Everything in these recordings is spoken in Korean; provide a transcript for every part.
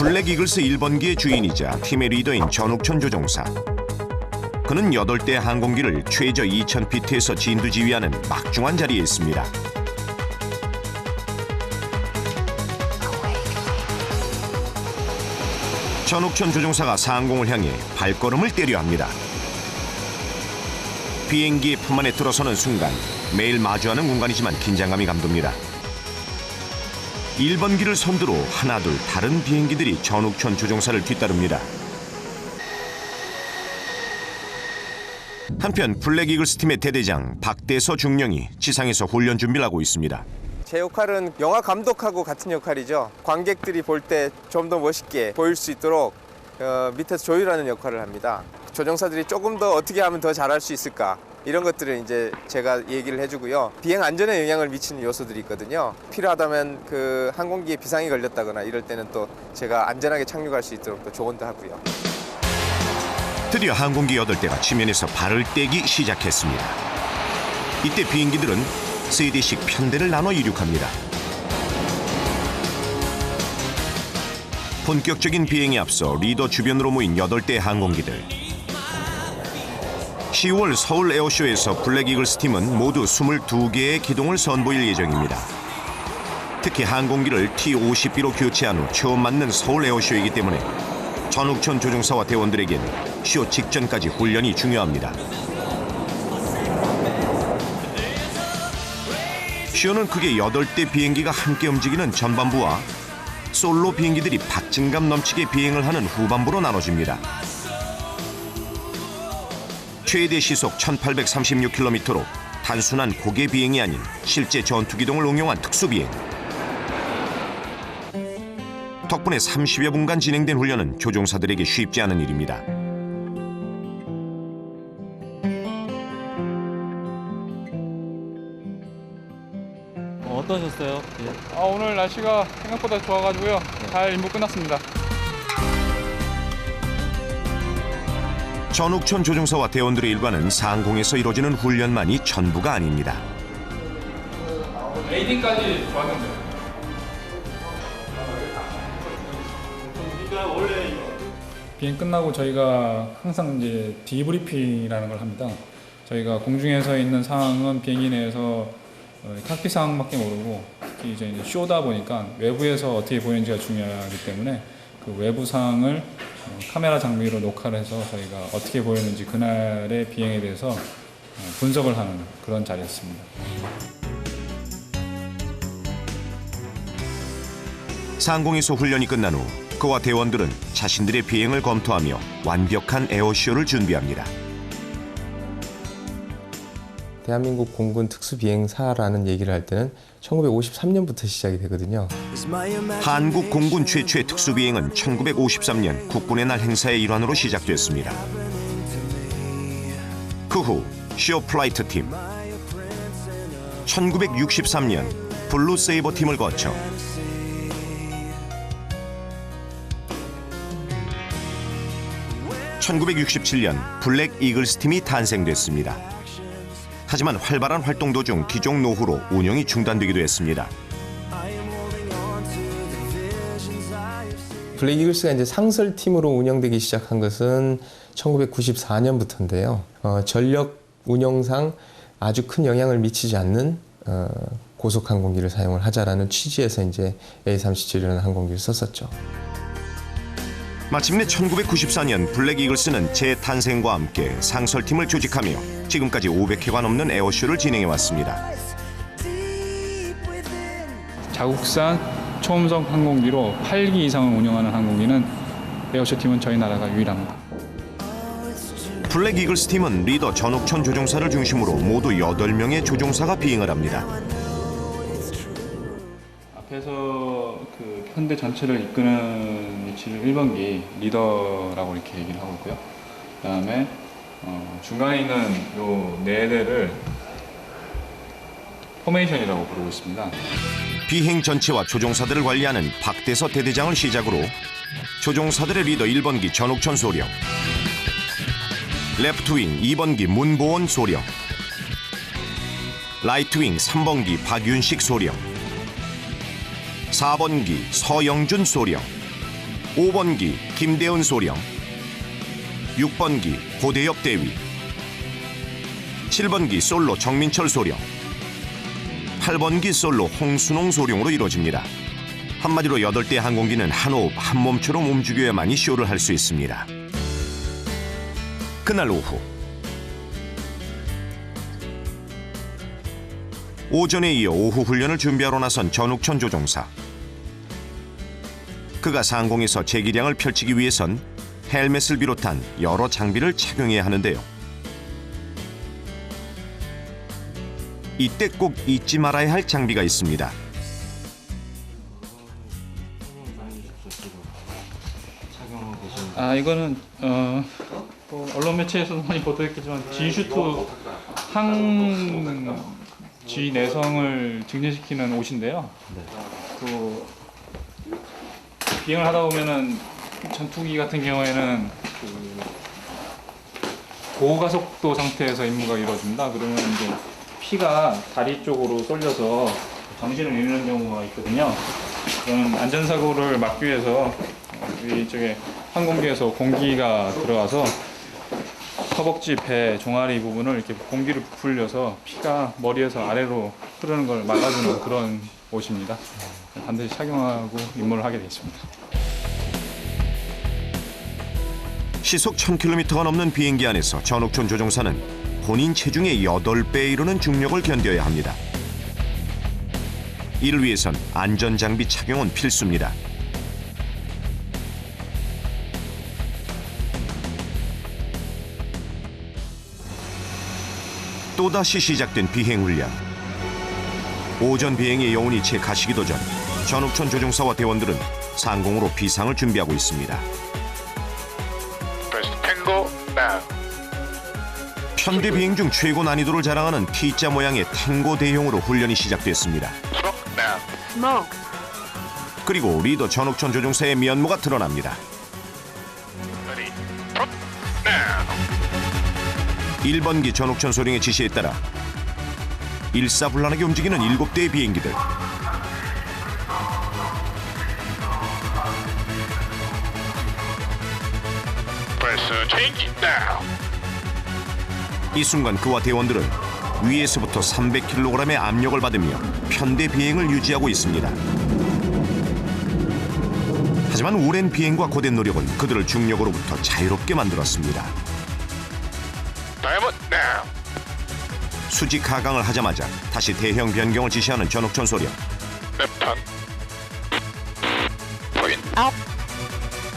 블랙 이글스 1번기의 주인이자 팀의 리더인 전욱천 조종사. 그는 8대 항공기를 최저 2000피트에서 진두지휘하는 막중한 자리에 있습니다. 전욱천 조종사가 상공을 향해 발걸음을 때려 합니다. 비행기의 품 안에 들어서는 순간 매일 마주하는 공간이지만 긴장감이 감돕니다. 1번기를 선두로 하나둘 다른 비행기들이 전욱천 조종사를 뒤따릅니다. 한편 블랙 이글스 팀의 대대장 박대서 중령이 지상에서 훈련 준비를 하고 있습니다. 제 역할은 영화 감독하고 같은 역할이죠. 관객들이 볼 때 좀 더 멋있게 보일 수 있도록 밑에서 조율하는 역할을 합니다. 조종사들이 조금 더 어떻게 하면 더 잘할 수 있을까, 이런 것들을 이제 제가 얘기를 해주고요. 비행 안전에 영향을 미치는 요소들이 있거든요. 필요하다면 그 항공기에 비상이 걸렸다거나 이럴 때는 또 제가 안전하게 착륙할 수 있도록 또 조언도 하고요. 드디어 항공기 8대가 지면에서 발을 떼기 시작했습니다. 이때 비행기들은 3대씩 편대를 나눠 이륙합니다. 본격적인 비행에 앞서 리더 주변으로 모인 8대 항공기들. 10월 서울 에어쇼에서 블랙 이글스 팀은 모두 22개의 기동을 선보일 예정입니다. 특히 항공기를 T-50B로 교체한 후 처음 맞는 서울 에어쇼이기 때문에 전욱천 조종사와 대원들에겐 쇼 직전까지 훈련이 중요합니다. 쇼는 크게 8대 비행기가 함께 움직이는 전반부와 솔로 비행기들이 박진감 넘치게 비행을 하는 후반부로 나눠집니다. 최대 시속 1836km로 단순한 고개 비행이 아닌 실제 전투 기동을 응용한 특수비행. 덕분에 30여 분간 진행된 훈련은 조종사들에게 쉽지 않은 일입니다. 어떠셨어요? 예. 오늘 날씨가 생각보다 좋아가지고요. 잘 임무 끝났습니다. 전욱천 조종사와 대원들의 일과는 상공에서 이루어지는 훈련만이 전부가 아닙니다. 에이딩까지 좋았는데. 비행 끝나고 저희가 항상 이제 디브리핑이라는 걸 합니다. 저희가 공중에서 있는 상황은 비행기 내에서 칵핏 상황밖에 모르고, 특히 이제 쇼다 보니까 외부에서 어떻게 보이는지가 중요하기 때문에 그 외부 상황을 카메라 장비로 녹화를 해서 저희가 어떻게 보이는지 그날의 비행에 대해서 분석을 하는 그런 자리였습니다. 상공에서 훈련이 끝난 후 그와 대원들은 자신들의 비행을 검토하며 완벽한 에어쇼를 준비합니다. 대한민국 공군 특수비행사라는 얘기를 할 때는 1953년부터 시작이 되거든요. 한국 공군 최초의 특수비행은 1953년 국군의 날 행사의 일환으로 시작됐습니다. 그 후 쇼 플라이트 팀, 1963년 블루 세이버 팀을 거쳐 1967년 블랙 이글스 팀이 탄생됐습니다. 하지만 활발한 활동 도중 기종 노후로 운영이 중단되기도 했습니다. 블랙 이글스가 이제 상설팀으로 운영되기 시작한 것은 1994년부터인데요. 전력 운영상 아주 큰 영향을 미치지 않는 고속 항공기를 사용을 하자라는 취지에서 이제 A317이라는 항공기를 썼었죠. 마침내 1994년 블랙 이글스는 재탄생과 함께 상설팀을 조직하며 지금까지 500회가 넘는 에어쇼를 진행해왔습니다. 자국산 초음속 항공기로 8기 이상을 운영하는 항공기는 에어쇼 팀은 저희 나라가 유일합니다. 블랙 이글스 팀은 리더 전욱천 조종사를 중심으로 모두 8명의 조종사가 비행을 합니다. 앞에서 그 현대 전체를 이끄는 위치를 1번기 리더라고 이렇게 얘기를 하고 있고요. 그다음에 중간에 있는 요 4대를 포메이션이라고 부르고 있습니다. 비행 전체와 조종사들을 관리하는 박대서 대대장을 시작으로 조종사들의 리더 1번기 전욱천 소령, 레프트윙 2번기 문보원 소령, 라이트윙 3번기 박윤식 소령, 4번기 서영준 소령, 5번기 김대은 소령, 6번기 고대엽 대위, 7번기 솔로 정민철 소령, 8번기 솔로 홍순홍 소령으로 이루어집니다. 한마디로 8대 항공기는 한 호흡 한 몸처럼 움직여야만이 쇼를 할 수 있습니다. 그날 오후 오전에 이어 오후 훈련을 준비하러 나선 전욱천 조종사. 그가 상공에서 제기량을 펼치기 위해선 헬멧을 비롯한 여러 장비를 착용해야 하는데요. 이때 꼭 잊지 말아야 할 장비가 있습니다. 이거는 또 언론 매체에서도 많이 보도했겠지만 G슈트 G 내성을 증진시키는 옷인데요. 또 비행을 하다 보면은 전투기 같은 경우에는 고가속도 상태에서 임무가 이루어집니다. 그러면 이제 피가 다리 쪽으로 쏠려서 정신을 잃는 경우가 있거든요. 그런 안전사고를 막기 위해서 이쪽에 항공기에서 공기가 들어와서 허벅지, 배, 종아리 부분을 이렇게 공기를 부풀려서 피가 머리에서 아래로 흐르는 걸 막아주는 그런 옷입니다. 반드시 착용하고 임무를 하게 되어 있습니다. 시속 1000km가 넘는 비행기 안에서 전욱천 조종사는 본인 체중의 8배에 이르는 중력을 견뎌야 합니다. 이를 위해선 안전장비 착용은 필수입니다. 또다시 시작된 비행훈련. 오전 비행의 여운이 채 가시기도 전 전욱천 조종사와 대원들은 상공으로 비상을 준비하고 있습니다. 편대 비행 중 최고 난이도를 자랑하는 T자 모양의 탱고 대형으로 훈련이 시작됐습니다. 그리고 리더 전욱천 조종사의 면모가 드러납니다. 1번기 전욱천 소령의 지시에 따라 일사불란하게 움직이는 7대의 비행기들. 이 순간 그와 대원들은 위에서부터 300kg의 압력을 받으며 편대 비행을 유지하고 있습니다. 하지만 오랜 비행과 고된 노력은 그들을 중력으로부터 자유롭게 만들었습니다. 수직 하강을 하자마자 다시 대형 변경을 지시하는 전욱천 소령.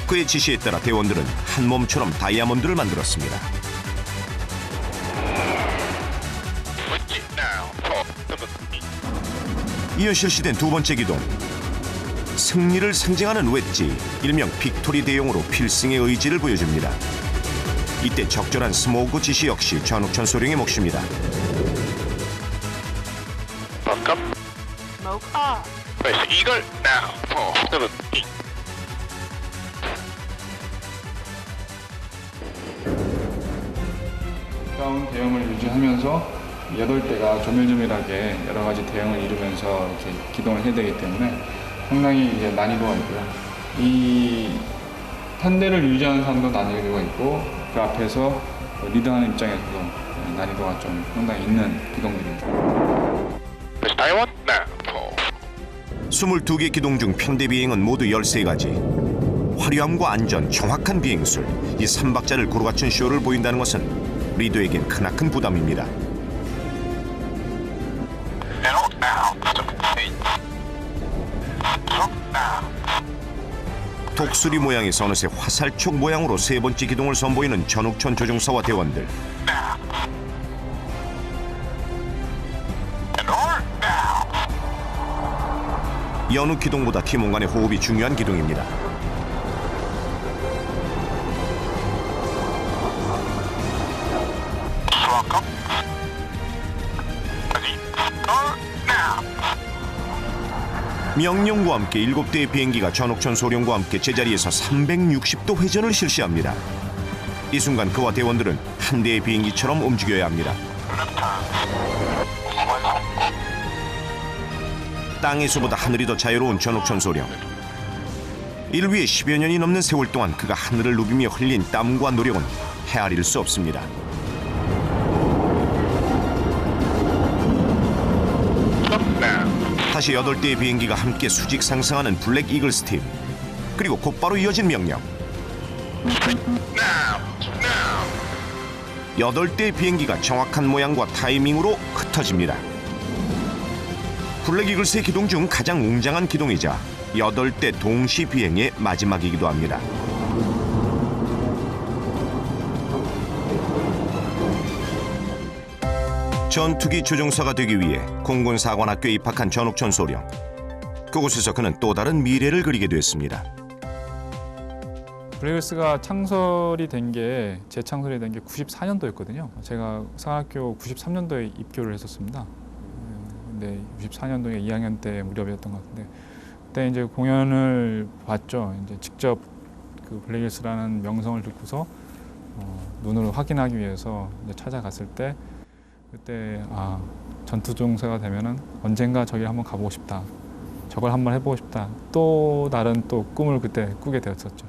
그의 지시에 따라 대원들은 한 몸처럼 다이아몬드를 만들었습니다. 이어 실시된 두 번째 기동. 승리를 상징하는 웨지, 일명 빅토리 대용으로 필승의 의지를 보여줍니다. 이때 적절한 스모그 지시 역시 전욱천 소령의 몫입니다. 가까운 대형을 유지하면서 8대가 조밀조밀하게 여러 가지 대형을 이루면서 이렇게 기동을 해야 되기 때문에 상당히 이제 난이도가 있고요. 이 편대를 유지하는 사람도 난이도가 있고 그 앞에서 리드하는 입장에서도 난이도가 좀 상당히 있는 기동들입니다. 22개 기동 중 편대 비행은 모두 13가지. 화려함과 안전, 정확한 비행술, 이 3박자를 고루 갖춘 쇼를 보인다는 것은 리더에겐 크나큰 부담입니다. 독수리 모양에서 어느새 화살촉 모양으로 세 번째 기동을 선보이는 전욱천 조종사와 대원들. 여느 기동보다 팀원 간의 호흡이 중요한 기동입니다. 명령과 함께 7대의 비행기가 전욱천 소령과 함께 제자리에서 360도 회전을 실시합니다. 이 순간 그와 대원들은 한 대의 비행기처럼 움직여야 합니다. 땅에서보다 하늘이 더 자유로운 전욱천 소령. 이를 위해 10여 년이 넘는 세월 동안 그가 하늘을 누비며 흘린 땀과 노력은 헤아릴 수 없습니다. 다시 8대의 비행기가 함께 수직 상승하는 블랙 이글스 팀. 그리고 곧바로 이어진 명령. 8대의 비행기가 정확한 모양과 타이밍으로 흩어집니다. 블랙 이글스의 기동 중 가장 웅장한 기동이자 8대 동시 비행의 마지막이기도 합니다. 전투기 조종사가 되기 위해 공군사관학교에 입학한 전옥천 소령. 그곳에서 그는 또 다른 미래를 그리게 됐습니다. 블랙이글스가 창설이 된 게 재창설이 된 게 94년도였거든요. 제가 사관학교 93년도에 입교를 했었습니다. 근데 94년도에 2학년 때 무렵이었던 것 같은데 그때 이제 공연을 봤죠. 이제 직접 그 블랙이글스라는 명성을 듣고서 눈으로 확인하기 위해서 이제 찾아갔을 때 그때 전투조종사가 되면은 언젠가 저기 한번 가보고 싶다. 저걸 한번 해보고 싶다. 또 다른 또 꿈을 그때 꾸게 되었었죠.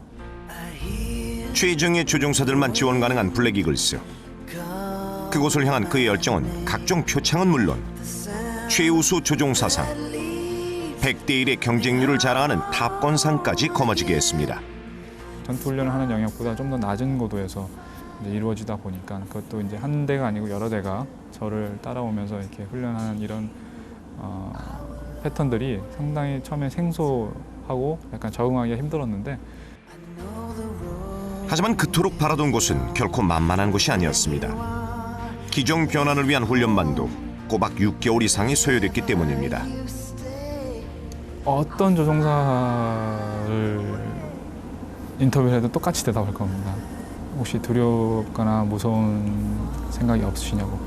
최정예 조종사들만 지원 가능한 블랙 이글스. 그곳을 향한 그의 열정은 각종 표창은 물론 최우수 조종사상, 100대 1의 경쟁률을 자랑하는 탑건상까지 거머쥐게 했습니다. 전투훈련을 하는 영역보다 좀 더 낮은 고도에서 이제 이루어지다 보니까 그것도 이제 한 대가 아니고 여러 대가 저를 따라오면서 이렇게 훈련하는 이런 패턴들이 상당히 처음에 생소하고 약간 적응하기가 힘들었는데 하지만 그토록 바라던 곳은 결코 만만한 곳이 아니었습니다. 기종 변환을 위한 훈련만도 꼬박 6개월 이상이 소요됐기 때문입니다. 어떤 조종사를 인터뷰를 해도 똑같이 대답할 겁니다. 혹시 두렵거나 무서운 생각이 없으시냐고.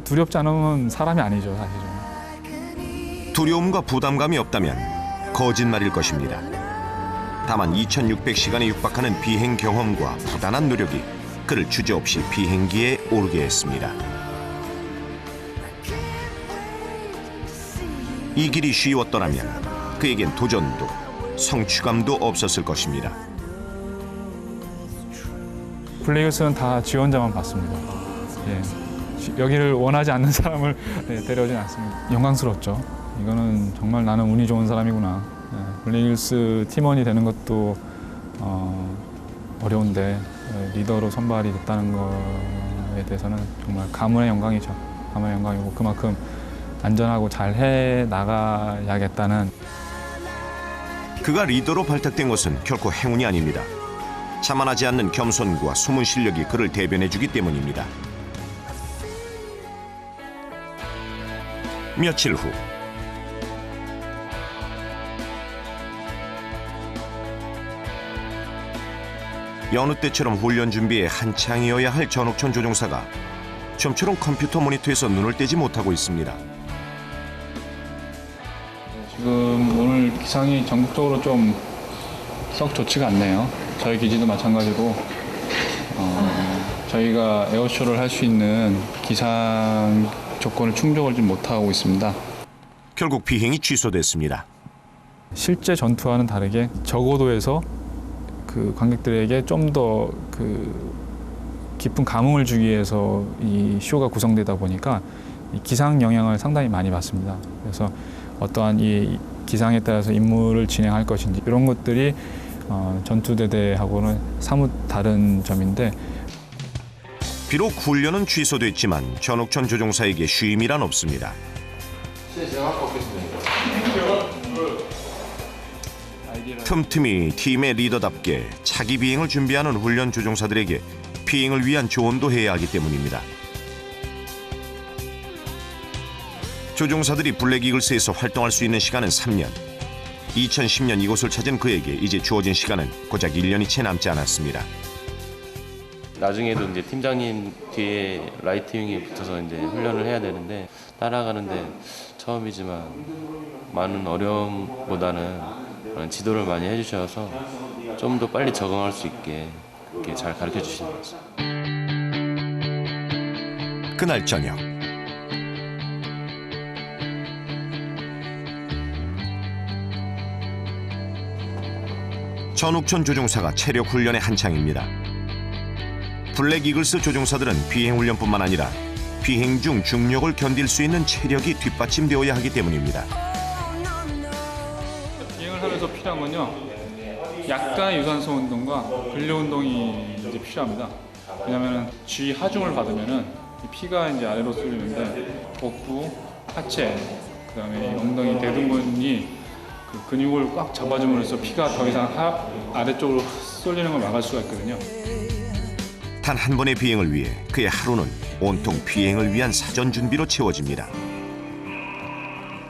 두렵지 않으면 사람이 아니죠, 사실은. 두려움과 부담감이 없다면 거짓말일 것입니다. 다만 2600시간에 육박하는 비행 경험과 부단한 노력이 그를 주저없이 비행기에 오르게 했습니다. 이 길이 쉬웠더라면 그에겐 도전도 성취감도 없었을 것입니다. 블랙이글스는 다 지원자만 받습니다. 예. 여기를 원하지 않는 사람을 데려오진 않습니다. 영광스럽죠. 이거는 정말 나는 운이 좋은 사람이구나. 예. 블랙이글스 팀원이 되는 것도 어려운데 리더로 선발이 됐다는 거에 대해서는 정말 가문의 영광이죠. 가문의 영광이고 그만큼 안전하고 잘 해나가야겠다는. 그가 리더로 발탁된 것은 결코 행운이 아닙니다. 자만하지 않는 겸손과 숨은 실력이 그를 대변해주기 때문입니다. 며칠 후 여느 때처럼 훈련 준비에 한창이어야 할 전옥천 조종사가 좀처럼 컴퓨터 모니터에서 눈을 떼지 못하고 있습니다. 지금 오늘 기상이 전국적으로 좀 썩 좋지가 않네요. 저희 기지도 마찬가지고 저희가 에어쇼를 할 수 있는 기상 조건을 충족을 좀 못하고 있습니다. 결국 비행이 취소됐습니다. 실제 전투와는 다르게 저고도에서 그 관객들에게 좀 더 그 깊은 감흥을 주기 위해서 이 쇼가 구성되다 보니까 이 기상 영향을 상당히 많이 받습니다. 그래서 어떠한 이 기상에 따라서 임무를 진행할 것인지 이런 것들이 전투대대하고는 사뭇 다른 점인데 비록 훈련은 취소됐지만 전옥천 조종사에게 쉼이란 없습니다. 틈틈이 팀의 리더답게 차기 비행을 준비하는 훈련 조종사들에게 비행을 위한 조언도 해야 하기 때문입니다. 조종사들이 블랙 이글스에서 활동할 수 있는 시간은 3년. 2010년 이곳을 찾은 그에게 이제 주어진 시간은 고작 1년이 채 남지 않았습니다. 나중에도 이제 팀장님 뒤에 라이트 윙에 붙어서 이제 훈련을 해야 되는데 따라가는데 처음이지만 많은 어려움보다는 지도를 많이 해주셔서 좀 더 빨리 적응할 수 있게 그렇게 잘 가르쳐 주시는 것 같습니다. 그날 저녁 전욱천 조종사가 체력 훈련에 한창입니다. 블랙 이글스 조종사들은 비행 훈련뿐만 아니라 비행 중 중력을 견딜 수 있는 체력이 뒷받침되어야 하기 때문입니다. 비행을 하면서 필요한 건요, 약간의 유산소 운동과 근력 운동이 이제 필요합니다. 왜냐하면 G 하중을 받으면은 이 피가 이제 아래로 쏠리는데 복부, 하체, 그다음에 이 엉덩이 대둔근이 그 근육을 꽉 잡아줌으로써 피가 더 이상 아래쪽으로 쏠리는 걸 막을 수가 있거든요. 단 한 번의 비행을 위해 그의 하루는 온통 비행을 위한 사전 준비로 채워집니다.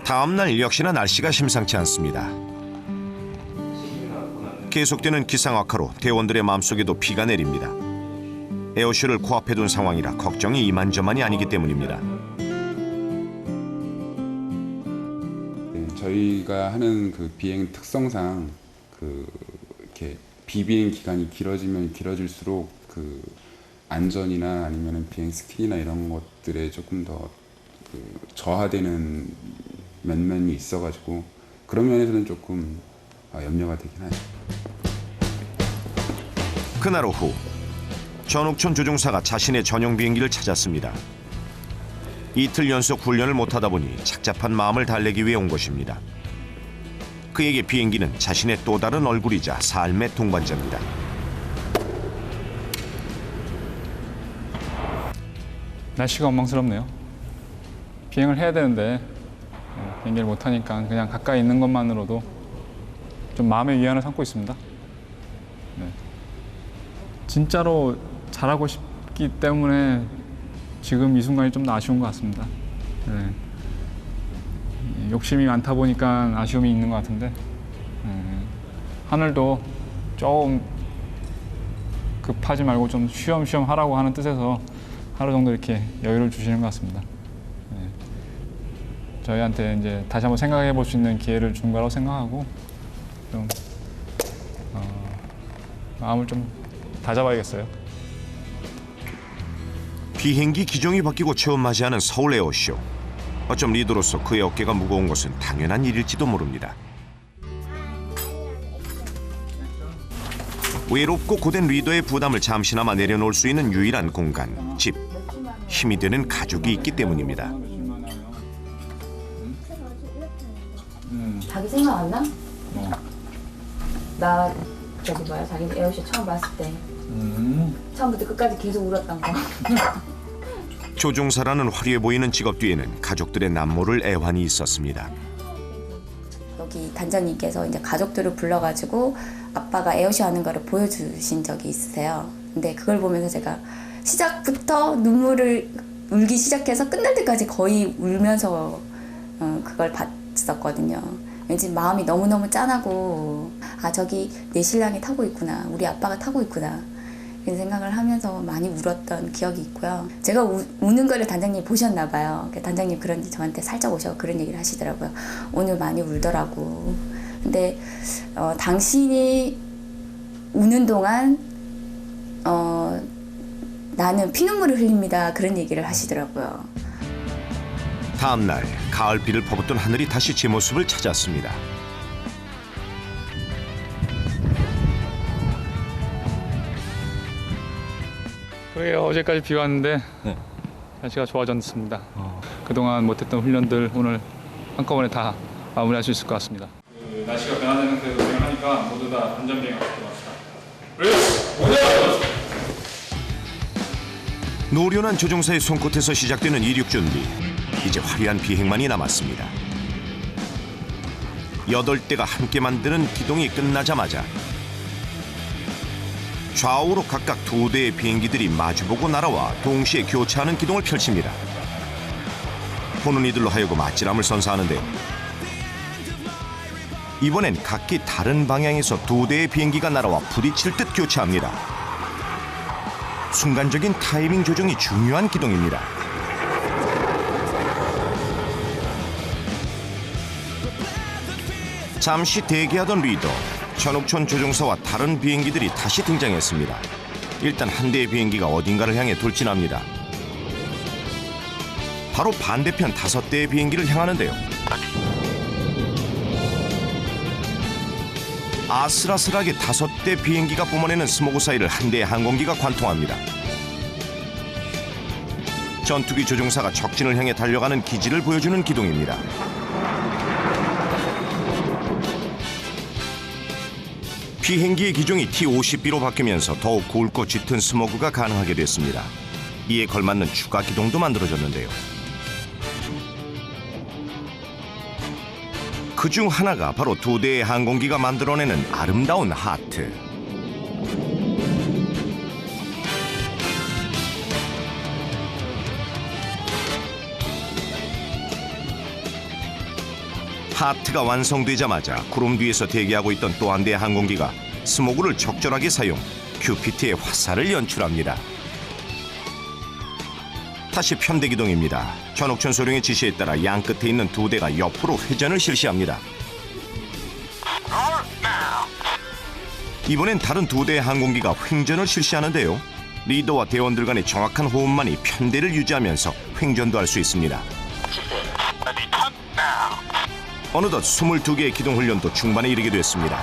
다음 날 역시나 날씨가 심상치 않습니다. 계속되는 기상 악화로 대원들의 마음속에도 비가 내립니다. 에어쇼를 코앞에 둔 상황이라 걱정이 이만저만이 아니기 때문입니다. 저희가 하는 그 비행 특성상 이렇게 비비행 기간이 길어지면 길어질수록 그 안전이나 아니면 비행 스킬이나 이런 것들에 조금 더 저하되는 면면이 있어가지고 그런 면에서는 조금 염려가 되긴 하죠. 그날 오후 전욱천 조종사가 자신의 전용 비행기를 찾았습니다. 이틀 연속 훈련을 못하다 보니 착잡한 마음을 달래기 위해 온 것입니다. 그에게 비행기는 자신의 또 다른 얼굴이자 삶의 동반자입니다. 날씨가 엉망스럽네요. 비행을 해야 되는데 비행기를 못하니까 그냥 가까이 있는 것만으로도 좀 마음의 위안을 삼고 있습니다. 네. 진짜로 잘하고 싶기 때문에 지금 이 순간이 좀 더 아쉬운 것 같습니다. 네. 욕심이 많다 보니까 아쉬움이 있는 것 같은데 하늘도 좀 급하지 말고 좀 쉬엄쉬엄 하라고 하는 뜻에서 하루 정도 이렇게 여유를 주시는 것 같습니다. 네. 저희한테 이제 다시 한번 생각해 볼 수 있는 기회를 준 거라고 생각하고 좀 마음을 좀 다잡아야겠어요. 비행기 기종이 바뀌고 처음 맞이하는 서울 에어쇼. 어쩜 리더로서 그의 어깨가 무거운 것은 당연한 일일지도 모릅니다. 외롭고 고된 리더의 부담을 잠시나마 내려놓을 수 있는 유일한 공간, 집. 힘이 되는 가족이 있기 때문입니다. 자기 생각 안 나? 나 저기 뭐야 자기 에어쇼 처음 봤을 때 처음부터 끝까지 계속 울었던 거. 조종사라는 화려해 보이는 직업 뒤에는 가족들의 남모를 애환이 있었습니다. 여기 단장님께서 이제 가족들을 불러가지고 아빠가 에어쇼 하는 거를 보여주신 적이 있으세요. 근데 그걸 보면서 제가 시작부터 눈물을 울기 시작해서 끝날 때까지 거의 울면서 그걸 봤었거든요. 왠지 마음이 너무너무 짠하고 아 저기 내 신랑이 타고 있구나, 우리 아빠가 타고 있구나 이런 생각을 하면서 많이 울었던 기억이 있고요. 제가 우는 거를 단장님이 보셨나 봐요. 단장님 그런지 저한테 살짝 오셔서 그런 얘기를 하시더라고요. 오늘 많이 울더라고. 근데 당신이 우는 동안 나는 피눈물을 흘립니다. 그런 얘기를 하시더라고요. 다음 날 가을비를 퍼붓던 하늘이 다시 제 모습을 찾았습니다. 그래요. 어제까지 비 왔는데 날씨가 좋아졌습니다. 그동안 못했던 훈련들 오늘 한꺼번에 다 마무리할 수 있을 것 같습니다. 날씨가 변화되는 데서 비행하니까 모두 다 안전비행할 것 같습니다. 노련한 조종사의 손끝에서 시작되는 이륙 준비. 이제 화려한 비행만이 남았습니다. 8대가 함께 만드는 기동이 끝나자마자 좌우로 각각 2대의 비행기들이 마주보고 날아와 동시에 교차하는 기동을 펼칩니다. 보는 이들로 하여금 아찔함을 선사하는데요. 이번엔 각기 다른 방향에서 2대의 비행기가 날아와 부딪힐 듯 교차합니다. 순간적인 타이밍 조정이 중요한 기동입니다. 잠시 대기하던 리더 전욱천 조종사와 다른 비행기들이 다시 등장했습니다. 일단 한 대의 비행기가 어딘가를 향해 돌진합니다. 바로 반대편 5대의 비행기를 향하는데요. 아슬아슬하게 5대 비행기가 뿜어내는 스모그 사이를 한 대의 항공기가 관통합니다. 전투기 조종사가 적진을 향해 달려가는 기지를 보여주는 기동입니다. 비행기의 기종이 T-50B로 바뀌면서 더욱 굵고 짙은 스모그가 가능하게 됐습니다. 이에 걸맞는 추가 기동도 만들어졌는데요. 그중 하나가 바로 2대의 항공기가 만들어내는 아름다운 하트. 하트가 완성되자마자 구름 뒤에서 대기하고 있던 또 한 대의 항공기가 스모그를 적절하게 사용, 큐피트의 화살을 연출합니다. 다시 편대 기동입니다. 전옥천 소령의 지시에 따라 양 끝에 있는 2대가 옆으로 회전을 실시합니다. 이번엔 다른 2대의 항공기가 횡전을 실시하는데요. 리더와 대원들 간의 정확한 호흡만이 편대를 유지하면서 횡전도 할 수 있습니다. 어느덧 22개의 기동 훈련도 중반에 이르게 됐습니다.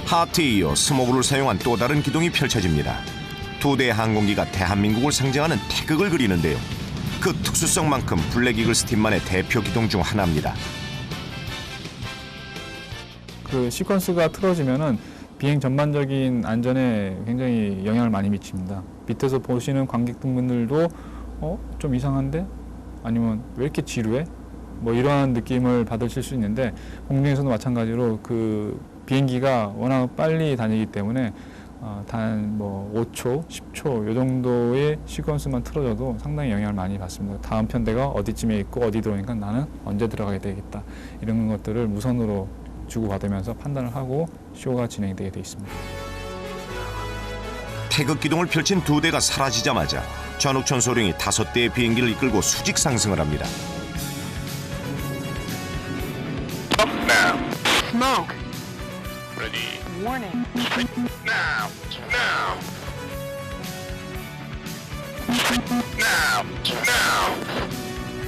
하트에 이어 스모그를 사용한 또 다른 기동이 펼쳐집니다. 2대의 항공기가 대한민국을 상징하는 태극을 그리는데요. 그 특수성만큼 블랙 이글스 팀만의 대표 기동 중 하나입니다. 그 시퀀스가 틀어지면은 비행 전반적인 안전에 굉장히 영향을 많이 미칩니다. 밑에서 보시는 관객분들도 좀 이상한데? 아니면 왜 이렇게 지루해? 뭐 이러한 느낌을 받으실 수 있는데 공중에서도 마찬가지로 그 비행기가 워낙 빨리 다니기 때문에 단 뭐 5초, 10초 이 정도의 시퀀스만 틀어져도 상당히 영향을 많이 받습니다. 다음 편대가 어디쯤에 있고 어디 들어오니까 나는 언제 들어가게 되겠다. 이런 것들을 무선으로 주고받으면서 판단을 하고 쇼가 진행되게 되어 있습니다. 태극 기동을 펼친 2대가 사라지자마자 전옥천 소령이 5대의 비행기를 이끌고 수직 상승을 합니다. Smoke. Ready. Warning. Now.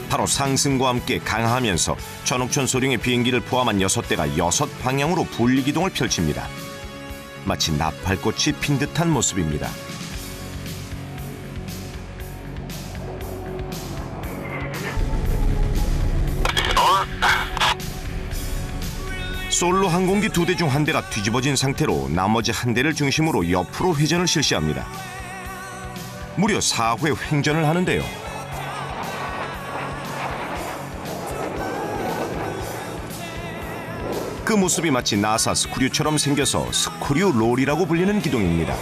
바로 상승과 함께 강하면서 전옥천 소령의 비행기를 포함한 6대가 6방향으로 분리기동을 펼칩니다. 마치 나팔꽃이 핀 듯한 모습입니다. 솔로 항공기 2대 중 1대가 뒤집어진 상태로 나머지 1대를 중심으로 옆으로 회전을 실시합니다. 무려 4회 횡전을 하는데요. 그 모습이 마치 나사 스크류처럼 생겨서 스크류 롤이라고 불리는 기동입니다.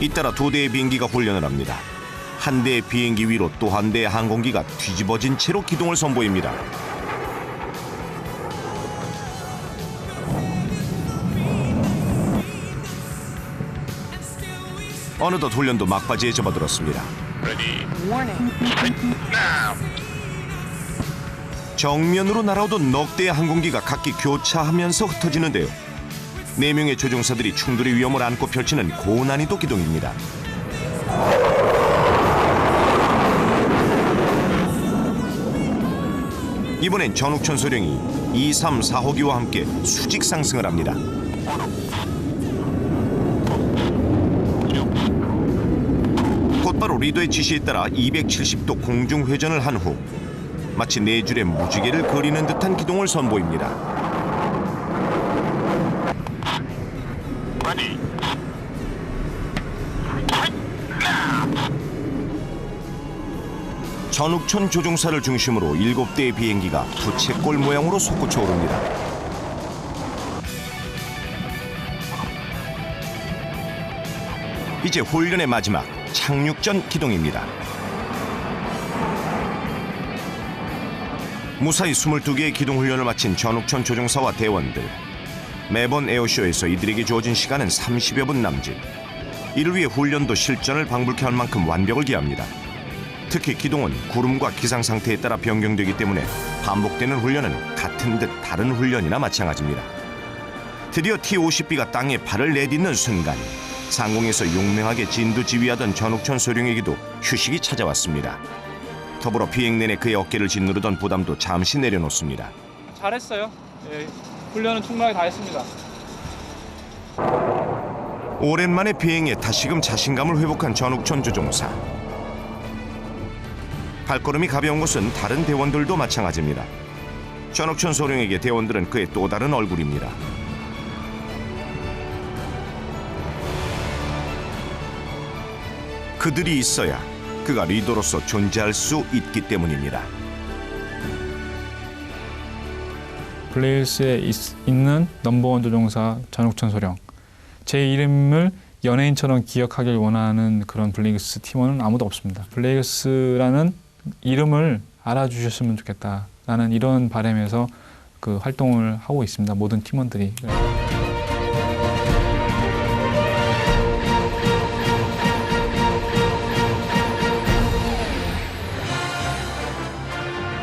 잇따라 2대의 비행기가 훈련을 합니다. 한 대의 비행기 위로 또 한 대의 항공기가 뒤집어진 채로 기동을 선보입니다. 어느덧 훈련도 막바지에 접어들었습니다. 정면으로 날아오던 넉 대의 항공기가 각기 교차하면서 흩어지는데요. 4명의 조종사들이 충돌의 위험을 안고 펼치는 고난이도 기동입니다. 이번엔 전옥천 소령이 2, 3, 4호기와 함께 수직 상승을 합니다. 곧바로 리더의 지시에 따라 270도 공중 회전을 한 후 마치 4줄의 무지개를 그리는 듯한 기동을 선보입니다. 전옥천 조종사를 중심으로 7대의 비행기가 부채꼴 모양으로 솟구쳐 오릅니다. 이제 훈련의 마지막 착륙전 기동입니다. 무사히 22개의 기동 훈련을 마친 전옥천 조종사와 대원들. 매번 에어쇼에서 이들에게 주어진 시간은 30여 분 남짓. 이를 위해 훈련도 실전을 방불케 할 만큼 완벽을 기합니다. 특히 기동은 구름과 기상 상태에 따라 변경되기 때문에 반복되는 훈련은 같은 듯 다른 훈련이나 마찬가지입니다. 드디어 T-50B가 땅에 발을 내딛는 순간 상공에서 용맹하게 진두지휘하던 전욱천 소령에게도 휴식이 찾아왔습니다. 더불어 비행 내내 그의 어깨를 짓누르던 부담도 잠시 내려놓습니다. 잘했어요. 예, 훈련은 충분하게 다 했습니다. 오랜만에 비행에 다시금 자신감을 회복한 전욱천 조종사. 발걸음이 가벼운 것은 다른 대원들도 마찬가지입니다. 전욱천 소령에게 대원들은 그의 또 다른 얼굴입니다. 그들이 있어야 그가 리더로서 존재할 수 있기 때문입니다. 블레이스에 있는 넘버원 조종사 전욱천 소령. 제 이름을 연예인처럼 기억하길 원하는 그런 블레이스 팀원은 아무도 없습니다. 블레이스라는 이름을 알아주셨으면 좋겠다라는 이런 바람에서 그 활동을 하고 있습니다. 모든 팀원들이.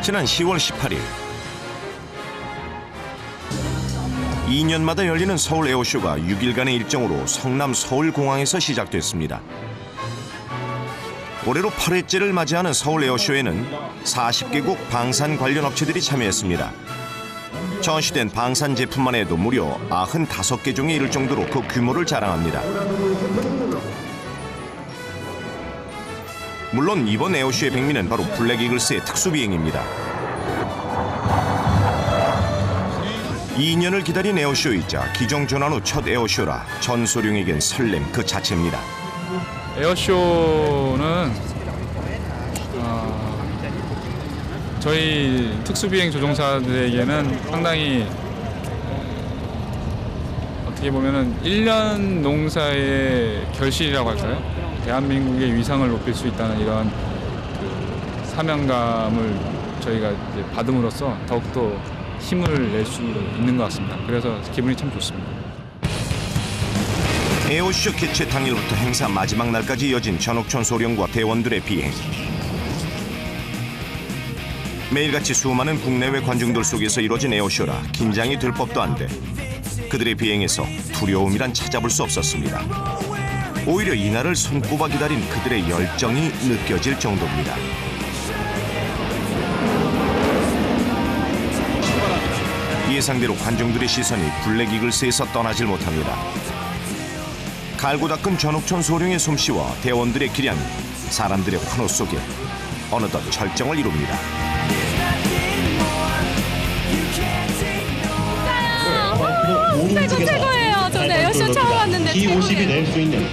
지난 10월 18일 2년마다 열리는 서울 에어쇼가 6일간의 일정으로 성남 서울공항에서 시작됐습니다. 올해로 8회째를 맞이하는 서울 에어쇼에는 40개국 방산 관련 업체들이 참여했습니다. 전시된 방산 제품만 해도 무려 95개 종에 이를 정도로 그 규모를 자랑합니다. 물론 이번 에어쇼의 백미는 바로 블랙이글스의 특수비행입니다. 2년을 기다린 에어쇼이자 기종 전환 후 첫 에어쇼라 전 소령에겐 설렘 그 자체입니다. 에어쇼는 저희 특수비행 조종사들에게는 상당히 어떻게 보면은 1년 농사의 결실이라고 할까요? 대한민국의 위상을 높일 수 있다는 이런 그 사명감을 저희가 이제 받음으로써 더욱더 힘을 낼 수 있는 것 같습니다. 그래서 기분이 참 좋습니다. 에어쇼 개최 당일부터 행사 마지막 날까지 이어진 전욱천 소령과 대원들의 비행. 매일같이 수많은 국내외 관중들 속에서 이뤄진 에어쇼라 긴장이 될 법도 한데 그들의 비행에서 두려움이란 찾아볼 수 없었습니다. 오히려 이날을 손꼽아 기다린 그들의 열정이 느껴질 정도입니다. 예상대로 관중들의 시선이 블랙이글스에서 떠나질 못합니다. 갈고 닦은 전욱천 소령의 솜씨와 대원들의 기량이 사람들의 환호 속에 어느덧 절정을 이룹니다. 최고예요. 저는 에어쇼 처음 왔는데 T-50이 낼 수 있는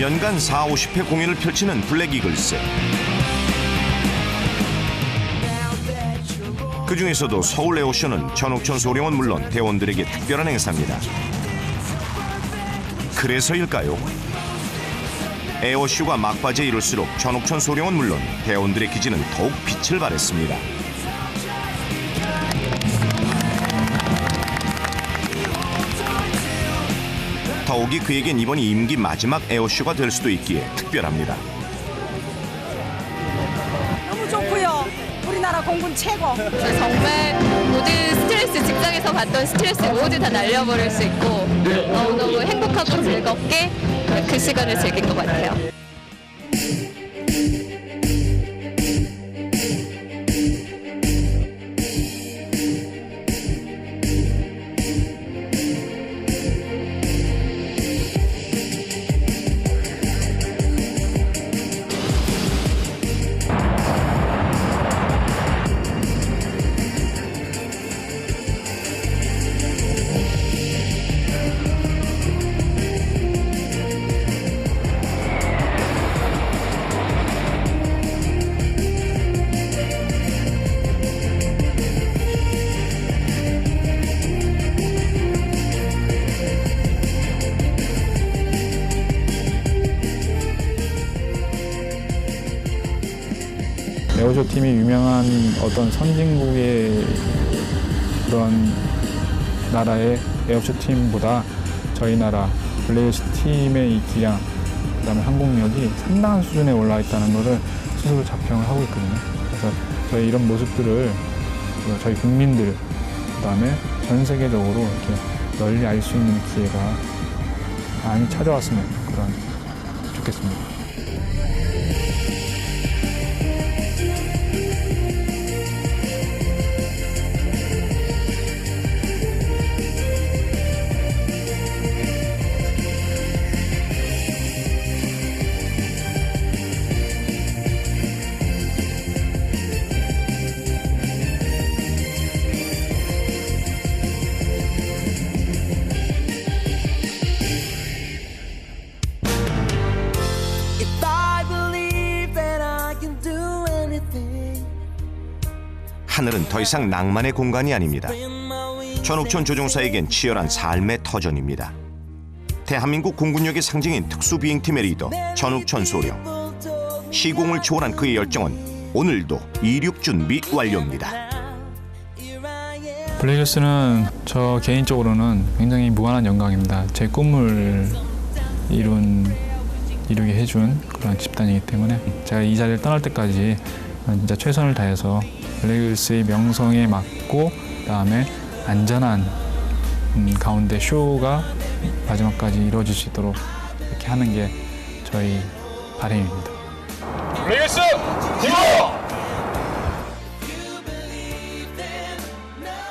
연간 40~50회 공연을 펼치는 블랙이글스. 그 중에서도 서울 에어쇼는 전욱천 소령은 물론 대원들에게 특별한 행사입니다. 그래서일까요? 에어쇼가 막바지에 이를수록 전욱천 소령은 물론 대원들의 기지는 더욱 빛을 발했습니다. 더욱이 그에겐 이번이 임기 마지막 에어쇼가 될 수도 있기에 특별합니다. 너무 좋고요. 우리나라 공군 최고. 정말 모든 스트레스, 직장에서 받던 스트레스 모두 다 날려버릴 수 있고 너무너무 행복하고 즐겁게 그 시간을 즐긴 것 같아요. 에어쇼 팀이 유명한 어떤 선진국의 그런 나라의 에어쇼 팀보다 저희 나라 블레이스 팀의 이 기량 그다음에 항공력이 상당한 수준에 올라 있다는 것을 스스로 자평을 하고 있거든요. 그래서 저희 이런 모습들을 저희 국민들 그다음에 전 세계적으로 이렇게 널리 알 수 있는 기회가 많이 찾아왔으면 좋겠습니다. 하늘은 더 이상 낭만의 공간이 아닙니다. 전옥천 조종사에겐 치열한 삶의 터전입니다. 대한민국 공군력의 상징인 특수비행팀의 리더 전옥천 소령. 시공을 초월한 그의 열정은 오늘도 이륙 준비 완료입니다. 블랙이글스는 저 개인적으로는 굉장히 무한한 영광입니다. 제 꿈을 이루게 해준 그런 집단이기 때문에 제가 이 자리를 떠날 때까지 진짜 최선을 다해서 블랙이글스의 명성에 맞고 그다음에 안전한 가운데 쇼가 마지막까지 이루어질 수 있도록 이렇게 하는 게 저희 바람입니다. 블랙이글스! 팀워!